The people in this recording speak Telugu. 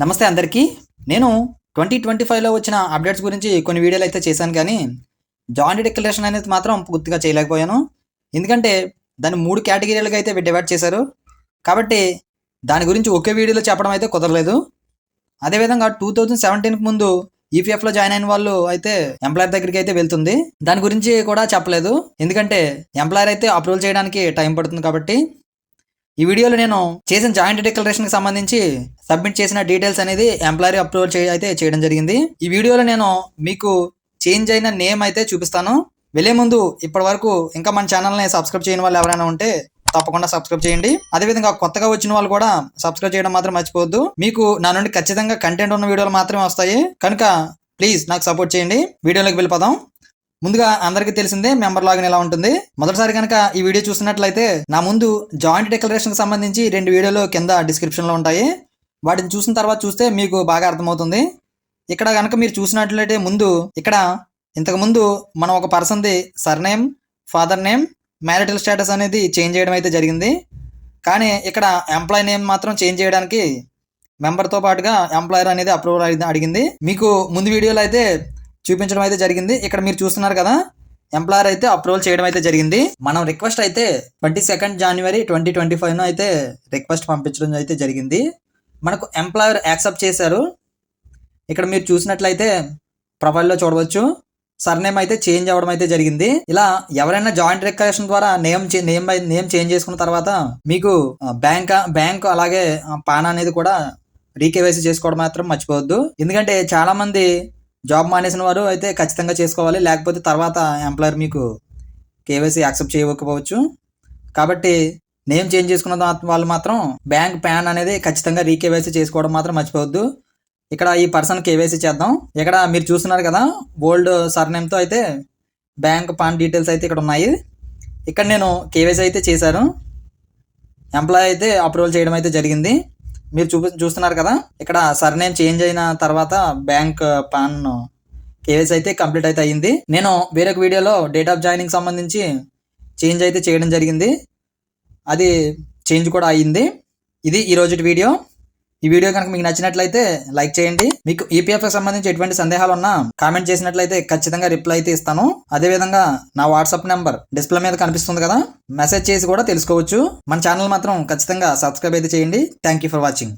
నమస్తే అందరికీ. నేను 2025లో వచ్చిన అప్డేట్స్ గురించి కొన్ని వీడియోలు అయితే చేశాను కానీ, జాయింట్ డిక్లరేషన్ అనేది మాత్రం పూర్తిగా చేయలేకపోయాను. ఎందుకంటే దాన్ని 3 కేటగిరీలుగా అయితే డివైడ్ చేశారు. కాబట్టి దాని గురించి ఒకే వీడియోలో చెప్పడం అయితే కుదరలేదు. అదేవిధంగా 2017కి ముందు ఈపీఎఫ్లో జాయిన్ అయిన వాళ్ళు అయితే ఎంప్లాయర్ దగ్గరికి అయితే వెళ్తుంది. దాని గురించి కూడా చెప్పలేదు. ఎందుకంటే ఎంప్లాయర్ అయితే అప్రూవల్ చేయడానికి టైం పడుతుంది కాబట్టి. ఈ వీడియోలో నేను చేసిన జాయింట్ డిక్లరేషన్కి సంబంధించి సబ్మిట్ చేసిన డీటెయిల్స్ అనేది ఎంప్లాయర్ అప్రూవల్ అయితే చేయడం జరిగింది. ఈ వీడియోలో నేను మీకు చేంజ్ అయిన నేమ్ అయితే చూపిస్తాను. వెళ్ళే ముందు ఇప్పటి వరకు ఇంకా మన ఛానల్ని సబ్స్క్రైబ్ చేయని వాళ్ళు ఎవరైనా ఉంటే తప్పకుండా సబ్స్క్రైబ్ చేయండి. అదేవిధంగా కొత్తగా వచ్చిన వాళ్ళు కూడా సబ్స్క్రైబ్ చేయడం మాత్రం మర్చిపోవద్దు. మీకు నా నుండి ఖచ్చితంగా కంటెంట్ ఉన్న వీడియోలు మాత్రమే వస్తాయి కనుక ప్లీజ్ నాకు సపోర్ట్ చేయండి. వీడియోలోకి వెళ్ళిపోదాం. ముందుగా అందరికీ తెలిసిందే మెంబర్ లాగిన్ ఎలా ఉంటుంది. మొదటిసారి కనుక ఈ వీడియో చూసినట్లయితే నా ముందు జాయింట్ డిక్లరేషన్కి సంబంధించి 2 వీడియోలు కింద డిస్క్రిప్షన్లో ఉంటాయి. వాటిని చూసిన తర్వాత చూస్తే మీకు బాగా అర్థమవుతుంది. ఇక్కడ కనుక మీరు చూసినట్లయితే ఇక్కడ ఇంతకుముందు మనం ఒక పర్సన్ది surname, father name, marital status అనేది చేంజ్ చేయడం అయితే జరిగింది. కానీ ఇక్కడ ఎంప్లాయ్ నేమ్ మాత్రం చేంజ్ చేయడానికి మెంబర్తో పాటుగా ఎంప్లాయర్ అనేది అప్రూవల్ అడిగింది. మీకు ముందు వీడియోలో అయితే చూపించడం అయితే జరిగింది. ఇక్కడ మీరు చూస్తున్నారు కదా, ఎంప్లాయర్ అయితే అప్రూవల్ చేయడం అయితే జరిగింది. మనం రిక్వెస్ట్ అయితే 22 జనవరి 2025 అయితే రిక్వెస్ట్ పంపించడం అయితే జరిగింది. మనకు ఎంప్లాయర్ యాక్సెప్ట్ చేశారు. ఇక్కడ మీరు చూసినట్లయితే ప్రొఫైల్లో చూడవచ్చు, సర్నేమ్ అయితే చేంజ్ అవ్వడం అయితే జరిగింది. ఇలా ఎవరైనా జాయింట్ డిక్లరేషన్ ద్వారా నేమ్ చేంజ్ చేసుకున్న తర్వాత మీకు బ్యాంక్ అలాగే పాన్ అనేది కూడా రీకేవైసీ చేసుకోవడం మాత్రం మర్చిపోవద్దు. ఎందుకంటే చాలా మంది జాబ్ మానేసిన వారు అయితే ఖచ్చితంగా చేసుకోవాలి, లేకపోతే తర్వాత ఎంప్లాయర్ మీకు కేవైసీ యాక్సెప్ట్ చేయకపోవచ్చు. కాబట్టి నేమ్ చేంజ్ చేసుకున్న వాళ్ళు మాత్రం బ్యాంక్ పాన్ అనేది ఖచ్చితంగా రీకేవైసీ చేసుకోవడం మాత్రం మర్చిపోవద్దు. ఇక్కడ ఈ పర్సన్ కేవైసీ చేద్దాం. ఇక్కడ మీరు చూస్తున్నారు కదా, ఓల్డ్ సర్నేమ్తో అయితే బ్యాంక్ పాన్ డీటెయిల్స్ అయితే ఇక్కడ ఉన్నాయి. ఇక్కడ నేను కేవైసీ అయితే చేశాను. ఎంప్లాయ్ అయితే అప్రూవల్ చేయడం అయితే జరిగింది. మీరు చూస్తున్నారు కదా, ఇక్కడ సర్నేమ్ చేంజ్ అయిన తర్వాత బ్యాంక్ పాన్ కేవైసీ అయితే కంప్లీట్ అయితే అయ్యింది. నేను వేరొక వీడియోలో డేట్ ఆఫ్ జాయినింగ్ సంబంధించి చేంజ్ అయితే చేయడం జరిగింది. అది చేంజ్ కూడా అయ్యింది. ఇది ఈ రోజు వీడియో. ఈ వీడియో కనుక మీకు నచ్చినట్లయితే లైక్ చేయండి. మీకు ఈపీఎఫ్కి సంబంధించి ఎటువంటి సందేహాలు ఉన్నా కామెంట్ చేసినట్లయితే ఖచ్చితంగా రిప్లై అయితే ఇస్తాను. అదేవిధంగా నా వాట్సాప్ నెంబర్ డిస్ప్లే మీద కనిపిస్తుంది కదా, మెసేజ్ చేసి కూడా తెలుసుకోవచ్చు. మన ఛానల్ మాత్రం ఖచ్చితంగా సబ్స్క్రైబ్ అయితే చేయండి. Thank you for watching.